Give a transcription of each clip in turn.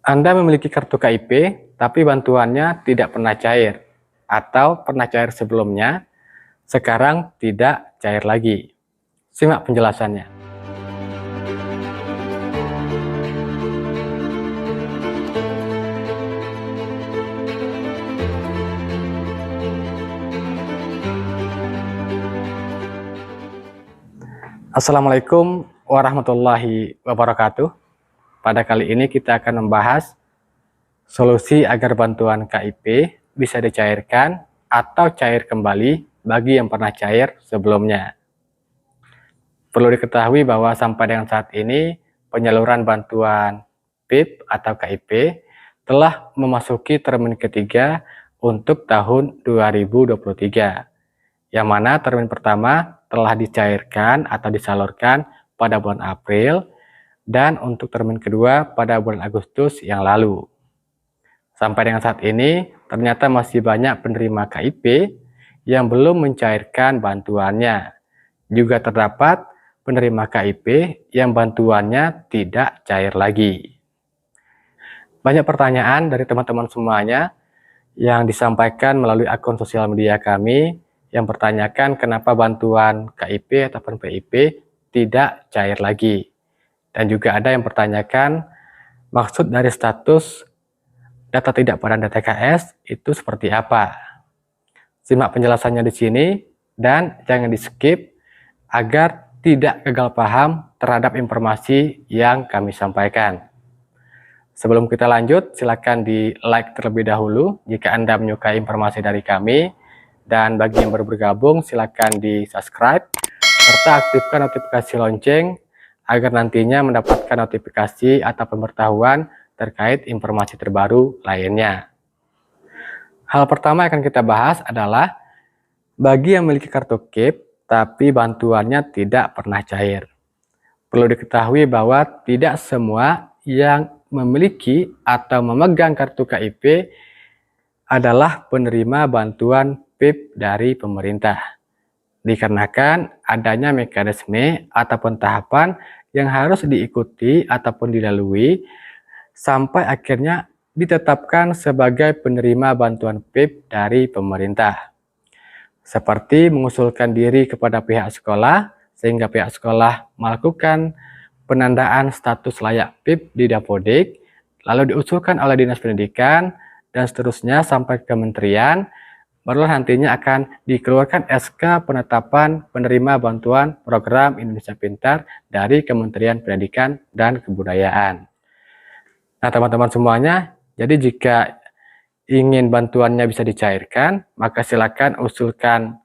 Anda memiliki kartu KIP, tapi bantuannya tidak pernah cair, atau pernah cair sebelumnya, sekarang tidak cair lagi. Simak penjelasannya. Assalamualaikum warahmatullahi wabarakatuh. Pada kali ini kita akan membahas solusi agar bantuan KIP bisa dicairkan atau cair kembali bagi yang pernah cair sebelumnya. Perlu diketahui bahwa sampai dengan saat ini penyaluran bantuan PIP atau KIP telah memasuki termin ketiga untuk tahun 2023, yang mana termin pertama telah dicairkan atau disalurkan pada bulan April dan untuk termin kedua pada bulan Agustus yang lalu. Sampai dengan saat ini, ternyata masih banyak penerima KIP yang belum mencairkan bantuannya. Juga terdapat penerima KIP yang bantuannya tidak cair lagi. Banyak pertanyaan dari teman-teman semuanya yang disampaikan melalui akun sosial media kami yang bertanyakan kenapa bantuan KIP ataupun PIP tidak cair lagi. Dan juga ada yang bertanyakan maksud dari status data tidak padan DTKS itu seperti apa. Simak penjelasannya di sini dan jangan di skip agar tidak gagal paham terhadap informasi yang kami sampaikan. Sebelum kita lanjut, silakan di like terlebih dahulu jika Anda menyukai informasi dari kami. Dan bagi yang baru bergabung, silakan di subscribe serta aktifkan notifikasi lonceng agar nantinya mendapatkan notifikasi atau pemberitahuan terkait informasi terbaru lainnya. Hal pertama yang akan kita bahas adalah bagi yang memiliki kartu KIP tapi bantuannya tidak pernah cair. Perlu diketahui bahwa tidak semua yang memiliki atau memegang kartu KIP adalah penerima bantuan PIP dari pemerintah. Dikarenakan adanya mekanisme ataupun tahapan yang harus diikuti ataupun dilalui sampai akhirnya ditetapkan sebagai penerima bantuan PIP dari pemerintah. Seperti mengusulkan diri kepada pihak sekolah sehingga pihak sekolah melakukan penandaan status layak PIP di Dapodik, lalu diusulkan oleh Dinas Pendidikan dan seterusnya sampai ke kementerian, barulah nantinya akan dikeluarkan SK penetapan penerima bantuan program Indonesia Pintar dari Kementerian Pendidikan dan Kebudayaan. Nah, teman-teman semuanya, jadi jika ingin bantuannya bisa dicairkan, maka silakan usulkan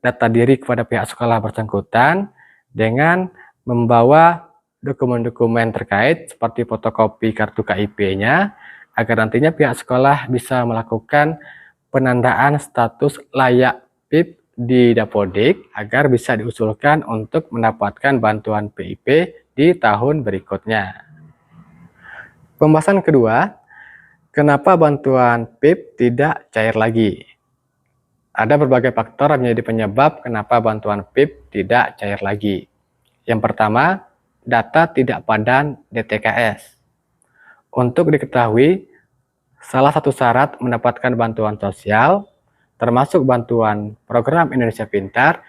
data diri kepada pihak sekolah bersangkutan dengan membawa dokumen-dokumen terkait seperti fotokopi kartu KIP-nya, agar nantinya pihak sekolah bisa melakukan penandaan status layak PIP di Dapodik agar bisa diusulkan untuk mendapatkan bantuan PIP di tahun berikutnya. Pembahasan kedua, kenapa bantuan PIP tidak cair lagi? Ada berbagai faktor yang menjadi penyebab kenapa bantuan PIP tidak cair lagi. Yang pertama, data tidak padan DTKS. Untuk diketahui, salah satu syarat mendapatkan bantuan sosial, termasuk bantuan program Indonesia Pintar,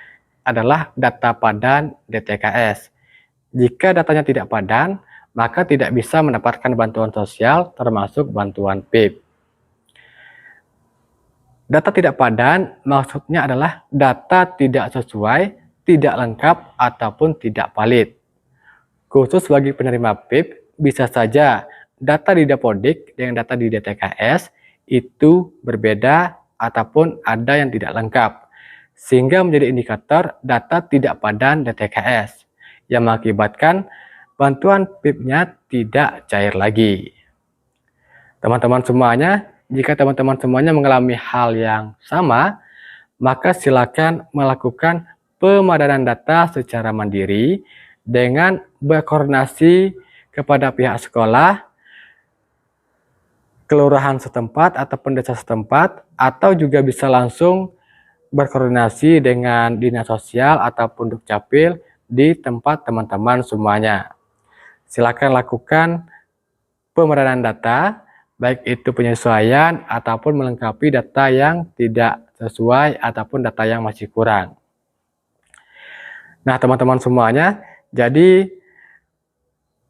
adalah data padan DTKS. Jika datanya tidak padan, maka tidak bisa mendapatkan bantuan sosial termasuk bantuan PIP. Data tidak padan maksudnya adalah data tidak sesuai, tidak lengkap, ataupun tidak valid. Khusus bagi penerima PIP, bisa saja data di Dapodik dengan data di DTKS itu berbeda ataupun ada yang tidak lengkap, sehingga menjadi indikator data tidak padan DTKS yang mengakibatkan bantuan PIP-nya tidak cair lagi. Teman-teman semuanya, jika teman-teman semuanya mengalami hal yang sama, maka silakan melakukan pemadanan data secara mandiri dengan berkoordinasi kepada pihak sekolah, kelurahan setempat ataupun desa setempat, atau juga bisa langsung berkoordinasi dengan dinas sosial ataupun Dukcapil di tempat teman-teman semuanya. Silakan lakukan pemeranan data, baik itu penyesuaian ataupun melengkapi data yang tidak sesuai ataupun data yang masih kurang. Nah, teman-teman semuanya, jadi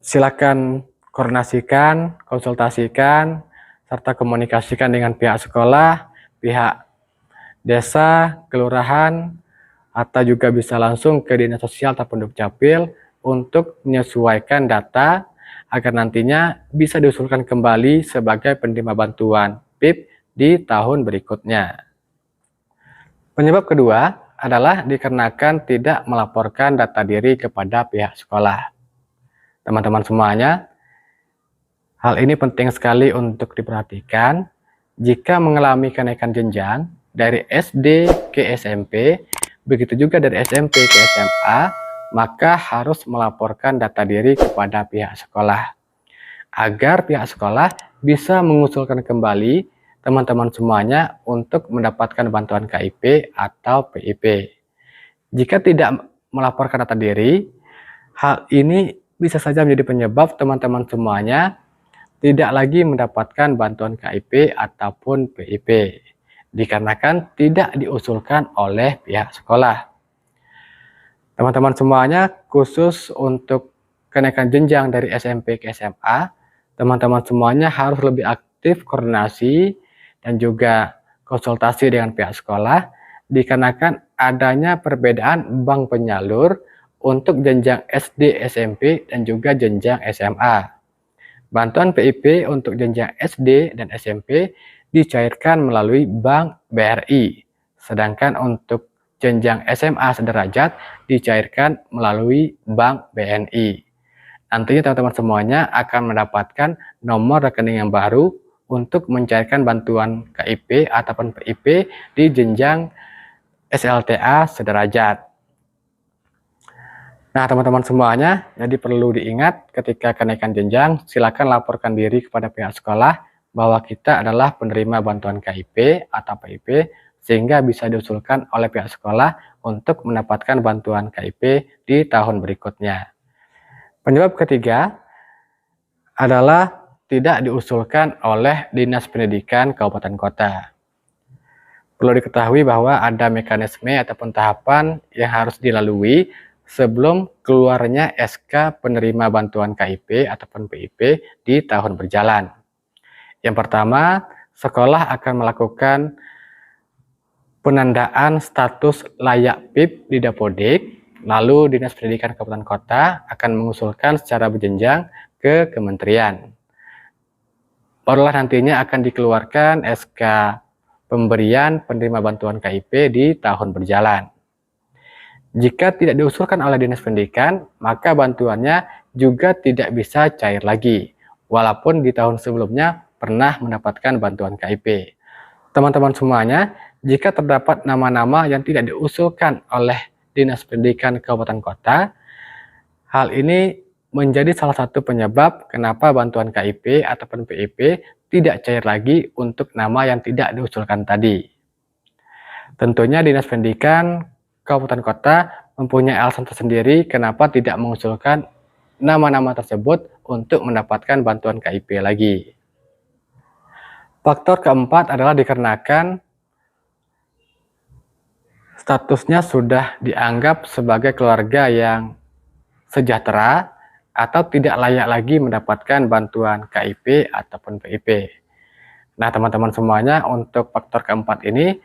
silakan koordinasikan, konsultasikan, serta komunikasikan dengan pihak sekolah, pihak desa, kelurahan, atau juga bisa langsung ke dinas sosial ataupun dukcapil untuk menyesuaikan data agar nantinya bisa diusulkan kembali sebagai penerima bantuan PIP di tahun berikutnya. Penyebab kedua adalah dikarenakan tidak melaporkan data diri kepada pihak sekolah. Teman-teman semuanya, hal ini penting sekali untuk diperhatikan jika mengalami kenaikan jenjang dari SD ke SMP, begitu juga dari SMP ke SMA, maka harus melaporkan data diri kepada pihak sekolah, agar pihak sekolah bisa mengusulkan kembali teman-teman semuanya untuk mendapatkan bantuan KIP atau PIP. Jika tidak melaporkan data diri, hal ini bisa saja menjadi penyebab teman-teman semuanya tidak lagi mendapatkan bantuan KIP ataupun PIP, dikarenakan tidak diusulkan oleh pihak sekolah. Teman-teman semuanya, khusus untuk kenaikan jenjang dari SMP ke SMA, teman-teman semuanya harus lebih aktif koordinasi dan juga konsultasi dengan pihak sekolah, dikarenakan adanya perbedaan bank penyalur untuk jenjang SD, SMP, dan juga jenjang SMA. Bantuan PIP untuk jenjang SD dan SMP dicairkan melalui Bank BRI, sedangkan untuk jenjang SMA sederajat dicairkan melalui Bank BNI. Nantinya teman-teman semuanya akan mendapatkan nomor rekening yang baru untuk mencairkan bantuan KIP ataupun PIP di jenjang SLTA sederajat. Nah, teman-teman semuanya, jadi perlu diingat ketika kenaikan jenjang, silakan laporkan diri kepada pihak sekolah bahwa kita adalah penerima bantuan KIP atau PIP, sehingga bisa diusulkan oleh pihak sekolah untuk mendapatkan bantuan KIP di tahun berikutnya. Penyebab ketiga adalah tidak diusulkan oleh Dinas Pendidikan Kabupaten Kota. Perlu diketahui bahwa ada mekanisme ataupun tahapan yang harus dilalui sebelum keluarnya SK penerima bantuan KIP ataupun PIP di tahun berjalan. Yang pertama, sekolah akan melakukan penandaan status layak PIP di Dapodik, lalu Dinas Pendidikan Kabupaten Kota akan mengusulkan secara berjenjang ke kementerian. Barulah nantinya akan dikeluarkan SK pemberian penerima bantuan KIP di tahun berjalan. Jika tidak diusulkan oleh Dinas Pendidikan, maka bantuannya juga tidak bisa cair lagi, walaupun di tahun sebelumnya pernah mendapatkan bantuan KIP. Teman-teman semuanya, jika terdapat nama-nama yang tidak diusulkan oleh Dinas Pendidikan Kabupaten Kota, hal ini menjadi salah satu penyebab kenapa bantuan KIP ataupun PIP tidak cair lagi untuk nama yang tidak diusulkan tadi. Tentunya Dinas Pendidikan Kabupaten Kota mempunyai alasan tersendiri kenapa tidak mengusulkan nama-nama tersebut untuk mendapatkan bantuan KIP lagi. Faktor keempat adalah dikarenakan statusnya sudah dianggap sebagai keluarga yang sejahtera atau tidak layak lagi mendapatkan bantuan KIP ataupun PIP. Nah, teman-teman semuanya, untuk faktor keempat ini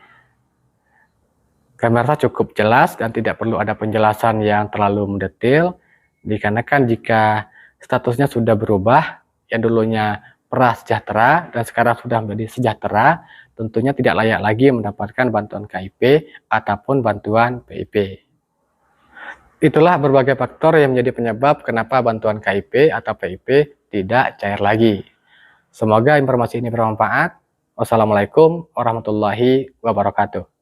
kami rasa cukup jelas dan tidak perlu ada penjelasan yang terlalu mendetail, dikarenakan jika statusnya sudah berubah, yang dulunya prasejahtera dan sekarang sudah menjadi sejahtera, tentunya tidak layak lagi mendapatkan bantuan KIP ataupun bantuan PIP. Itulah berbagai faktor yang menjadi penyebab kenapa bantuan KIP atau PIP tidak cair lagi. Semoga informasi ini bermanfaat. Wassalamualaikum warahmatullahi wabarakatuh.